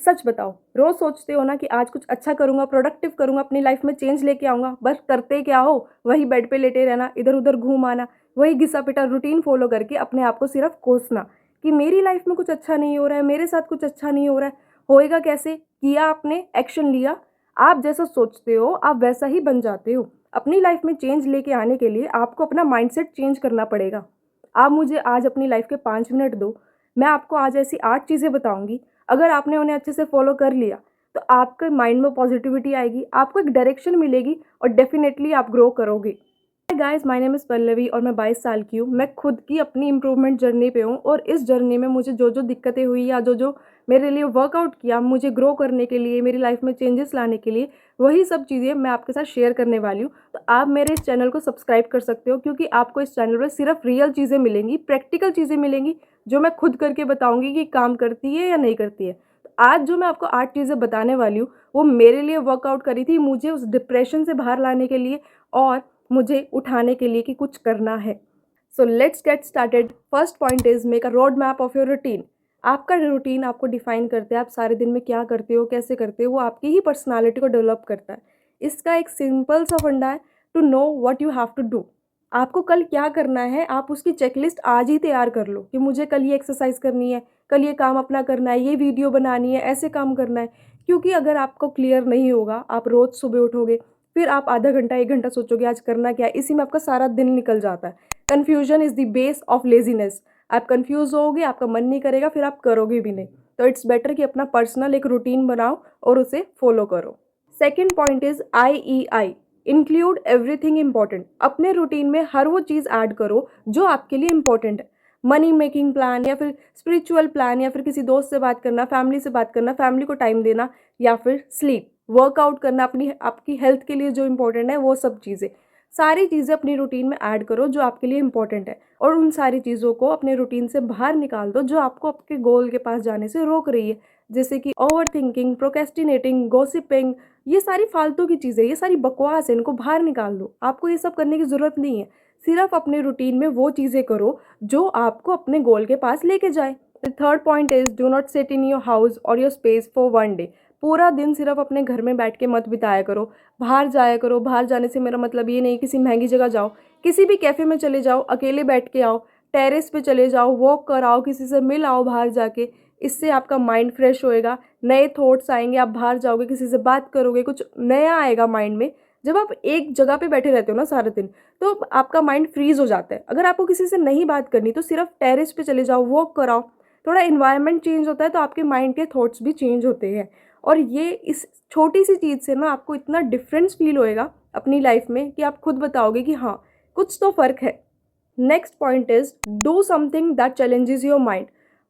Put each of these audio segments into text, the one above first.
सच बताओ, रोज़ सोचते हो ना कि आज कुछ अच्छा करूँगा, प्रोडक्टिव करूँगा, अपनी लाइफ में चेंज लेके आऊँगा, बस करते क्या हो? वही बेड पे लेटे रहना, इधर-उधर घूम आना, वही घिसा-पिटा रूटीन फ़ॉलो करके अपने आप को सिर्फ़ कोसना कि मेरी लाइफ में कुछ अच्छा नहीं हो रहा है, मेरे साथ कुछ अच्छा नहीं हो रहा है। होएगा कैसे? किया आपने, एक्शन लिया, आप जैसा सोचते हो, आप वैसा ही बन जाते हो। अपनी लाइफ में चेंज लेके आने के लिए आपको अपना माइंडसेट चेंज करना पड़ेगा। आप मुझे आज अपनी लाइफ के 5 मिनट दो, मैं आपको आज ऐसी 8 चीज़ें बताऊँगी, अगर आपने उन्हें अच्छे से फॉलो कर लिया, तो आपके माइंड में पॉजिटिविटी आएगी, आपको एक डायरेक्शन मिलेगी और डेफ़िनेटली आप ग्रो करोगे। Hi guys, my name is Pallavi और मैं 22 साल की हूँ। मैं खुद की अपनी इम्प्रूवमेंट जर्नी पे हूँ और इस जर्नी में मुझे जो-जो दिक्कतें हुई या जो-जो मेरे लिए वर्कआउट किया, मुझे ग्रो करने के लिए, मेरी लाइफ में चेंजेस लाने के लिए, वही सब चीज़ें मैं आपके साथ शेयर करने वाली हूँ। तो आप मेरे इस चैनल को सब्सक्राइब कर सकते हो क्योंकि आपको इस चैनल पे सिर्फ रियल चीज़ें मिलेंगी, प्रैक्टिकल चीज़ें मिलेंगी, जो मैं खुद करके बताऊँगी कि काम करती है या नहीं करती है। तो आज जो मैं आपको 8 चीज़ें बताने वाली हूँ, वो मेरे लिए वर्कआउट करी थी, मुझे उस डिप्रेशन से बाहर लाने के लिए और मुझे उठाने के लिए कि कुछ करना है। So let's get started. First point is make a road map of your routine. आपका रूटीन आपको डिफाइन करता है, आप सारे दिन में क्या करते हो, कैसे करते हो, वो आपकी ही पर्सनालिटी को डेवलप करता है। इसका एक सिंपल सा फंडा है, to know what you have to do. आपको कल क्या करना है, आप उसकी चेकलिस्ट आज ही तैयार कर लो कि मुझे कल ये एक्सरसाइज करनी है, कल ये काम अपना करना है, ये वीडियो बनानी है, ऐसे काम करना है। क्योंकि अगर आपको क्लियर नहीं होगा, आप रोज़ सुबह उठोगे, फिर आप आधा घंटा 1 घंटा सोचोगे आज करना क्या है, इसी में आपका सारा दिन निकल जाता है। Confusion is the base of laziness. आप कन्फ्यूज़ होगे, आपका मन नहीं करेगा, फिर आप करोगे भी नहीं। तो इट्स बेटर कि अपना पर्सनल एक रूटीन बनाओ और उसे फॉलो करो। Second point is IEI, include everything important. अपने रूटीन में हर वो चीज़ ऐड करो जो आपके लिए इम्पॉर्टेंट है। मनी मेकिंग प्लान या फिर स्पिरिचुअल प्लान या फिर किसी दोस्त से बात करना, फैमिली से बात करना, फैमिली को टाइम देना या फिर स्लीप, वर्कआउट करना, अपनी आपकी हेल्थ के लिए जो इम्पोर्टेंट है वो सब चीज़ें, सारी चीज़ें अपनी रूटीन में ऐड करो जो आपके लिए इम्पोर्टेंट है और उन सारी चीज़ों को अपने रूटीन से बाहर निकाल दो जो आपको आपके गोल के पास जाने से रोक रही है। जैसे कि ओवर थिंकिंग, प्रोकेस्टिनेटिंग, गॉसिपिंग, ये सारी फालतू की चीज़ें, ये सारी बकवास है, इनको बाहर निकाल दो। आपको ये सब करने की ज़रूरत नहीं है। सिर्फ अपने रूटीन में वो चीज़ें करो जो आपको अपने गोल के पास लेके जाए। The third point is do not sit in your house और योर स्पेस फॉर 1 डे। पूरा दिन सिर्फ अपने घर में बैठ के मत बिताया करो, बाहर जाया करो। बाहर जाने से मेरा मतलब ये नहीं किसी महंगी जगह जाओ, किसी भी कैफ़े में चले जाओ, अकेले बैठ के आओ, टेरेस पे चले जाओ, वॉक कर आओ, किसी से मिल आओ बाहर जाके। इससे आपका माइंड फ्रेश होएगा, नए थॉट्स आएंगे, आप बाहर जाओगे, किसी से बात करोगे, कुछ नया आएगा माइंड में। जब आप एक जगह पे बैठे रहते हो ना सारा दिन, तो आपका माइंड फ्रीज हो जाता है। अगर आपको किसी से नहीं बात करनी तो सिर्फ टेरेस पे चले जाओ, वॉक कराओ, थोड़ा इन्वायरमेंट चेंज होता है तो आपके माइंड के थॉट्स भी चेंज होते हैं। और ये इस छोटी सी चीज़ से ना आपको इतना डिफरेंस फील होएगा अपनी लाइफ में कि आप खुद बताओगे कि हाँ, कुछ तो फ़र्क है। Next point is do something that challenges your mind.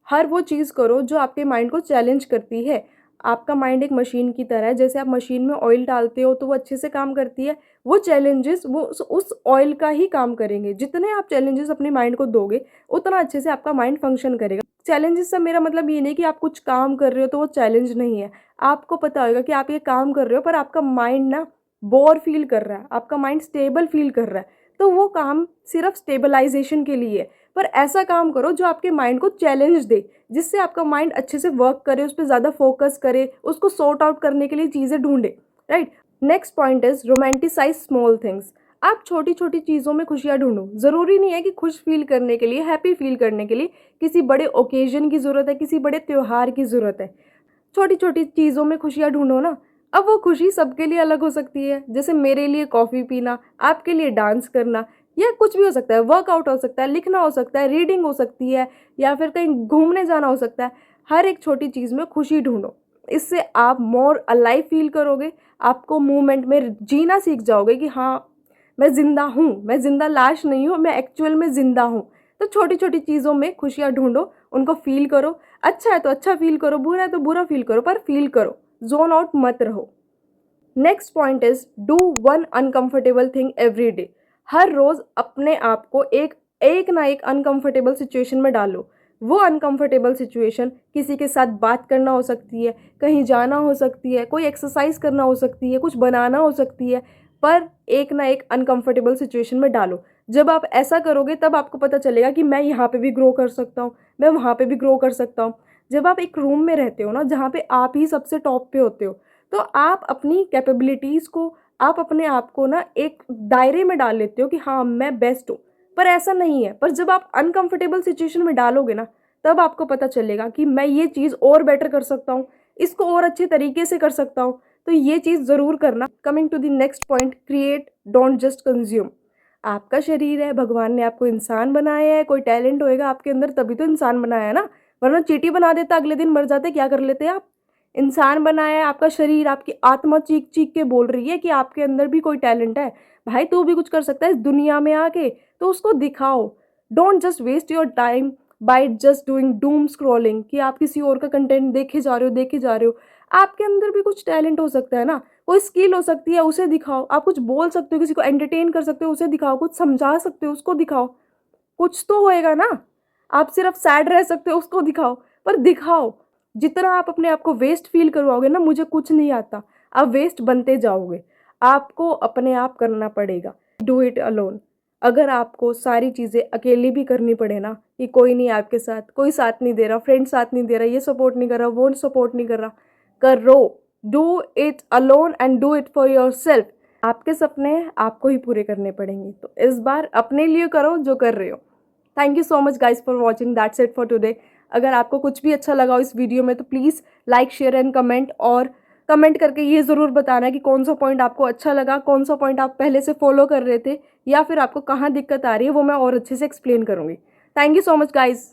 हर वो चीज़ करो जो आपके माइंड को चैलेंज करती है। आपका माइंड एक मशीन की तरह है, जैसे आप मशीन में ऑयल डालते हो तो वो अच्छे से काम करती है। वो चैलेंजेस वो उस ऑयल का ही काम करेंगे। जितने आप चैलेंजेस अपने माइंड को दोगे, उतना अच्छे से आपका माइंड फंक्शन करेगा। चैलेंजेस से मेरा मतलब ये नहीं कि आप कुछ काम कर रहे हो तो वो चैलेंज नहीं है। आपको पता होगा कि आप ये काम कर रहे हो पर आपका माइंड ना बोर फील कर रहा है, आपका माइंड स्टेबल फील कर रहा है, तो वो काम सिर्फ स्टेबलाइजेशन के लिए है। पर ऐसा काम करो जो आपके माइंड को चैलेंज दे, जिससे आपका माइंड अच्छे से वर्क करे, उस पर ज़्यादा फोकस करे, उसको सॉर्ट आउट करने के लिए चीज़ें ढूंढे। Right. Next point is romanticise small things. आप छोटी छोटी चीज़ों में खुशियाँ ढूंढो। ज़रूरी नहीं है कि खुश फील करने के लिए, हैप्पी फील करने के लिए किसी बड़े ओकेजन की ज़रूरत है, किसी बड़े त्यौहार की ज़रूरत है। छोटी छोटी चीज़ों में खुशियाँ ढूंढो ना। अब वो खुशी सबके लिए अलग हो सकती है। जैसे मेरे लिए कॉफ़ी पीना, आपके लिए डांस करना, या कुछ भी हो सकता है। वर्कआउट हो सकता है, लिखना हो सकता है, रीडिंग हो सकती है, या फिर कहीं घूमने जाना हो सकता है। हर एक छोटी चीज़ में खुशी ढूंढो। इससे आप मोर अलाइव फील करोगे, आपको मूवमेंट में जीना सीख जाओगे कि हाँ, मैं ज़िंदा हूँ, मैं ज़िंदा लाश नहीं हूँ, मैं एक्चुअल में ज़िंदा हूँ। तो छोटी छोटी चीज़ों में खुशियाँ ढूंढो, उनको फील करो। अच्छा है तो अच्छा फील करो, बुरा है तो बुरा फील करो, पर फील करो, जोन आउट मत रहो। Next point is do one uncomfortable thing every day. हर रोज अपने आप को एक एक ना एक अनकंफर्टेबल सिचुएशन में डालो। वो अनकंफर्टेबल सिचुएशन किसी के साथ बात करना हो सकती है, कहीं जाना हो सकती है, कोई एक्सरसाइज करना हो सकती है, कुछ बनाना हो सकती है, पर एक ना एक अनकंफर्टेबल सिचुएशन में डालो। जब आप ऐसा करोगे तब आपको पता चलेगा कि मैं यहाँ पे भी ग्रो कर सकता हूँ, मैं वहाँ पे भी ग्रो कर सकता हूँ। जब आप एक रूम में रहते हो ना जहाँ पे आप ही सबसे टॉप पे होते हो, तो आप अपनी कैपेबिलिटीज़ को, आप अपने आप को ना एक दायरे में डाल लेते हो कि हाँ मैं बेस्ट हूँ। पर ऐसा नहीं है। पर जब आप अनकंफर्टेबल सिचुएशन में डालोगे ना, तब आपको पता चलेगा कि मैं ये चीज़ और बेटर कर सकता हूँ, इसको और अच्छे तरीके से कर सकता हूँ। तो ये चीज़ ज़रूर करना। Coming to the next point, create don't just consume. आपका शरीर है, भगवान ने आपको इंसान बनाया है, कोई टैलेंट होएगा आपके अंदर तभी तो इंसान बनाया है ना, वरना चींटी बना देता, अगले दिन मर जाते, क्या कर लेते आप। इंसान बनाया है, आपका शरीर, आपकी आत्मा चीख चीख के बोल रही है कि आपके अंदर भी कोई टैलेंट है। भाई तू भी कुछ कर सकता है इस दुनिया में आके, तो उसको दिखाओ। Don't just waste your time by just doing doom scrolling, कि आप किसी और का कंटेंट देखे जा रहे हो, देखे जा रहे हो। आपके अंदर भी कुछ टैलेंट हो सकता है ना, कोई स्किल हो सकती है, उसे दिखाओ। आप कुछ बोल सकते हो, किसी को एंटरटेन कर सकते हो, उसे दिखाओ। कुछ समझा सकते हो, उसको दिखाओ। कुछ तो होएगा ना। आप सिर्फ सैड रह सकते हो, उसको दिखाओ। पर दिखाओ। जितना आप अपने आप को वेस्ट फील करवाओगे ना, मुझे कुछ नहीं आता, आप वेस्ट बनते जाओगे। आपको अपने आप करना पड़ेगा। Do it alone. अगर आपको सारी चीज़ें अकेले भी करनी पड़े ना, कि कोई नहीं आपके साथ, कोई साथ नहीं दे रहा, फ्रेंड साथ नहीं दे रहा, ये सपोर्ट नहीं कर रहा, वो सपोर्ट नहीं कर रहा, करो। Do it alone and do it for your self. आपके सपने आपको ही पूरे करने पड़ेंगे, तो इस बार अपने लिए करो जो कर रहे हो। Thank you so much guys for watching, that's it for today. अगर आपको कुछ भी अच्छा लगा हो इस वीडियो में तो please like share and comment, और कमेंट करके ये ज़रूर बताना कि कौन सा पॉइंट आपको अच्छा लगा, कौन सा पॉइंट आप पहले से फॉलो कर रहे थे, या फिर आपको कहाँ दिक्कत आ रही है, वो मैं और अच्छे से एक्सप्लेन करूँगी। Thank you so much guys.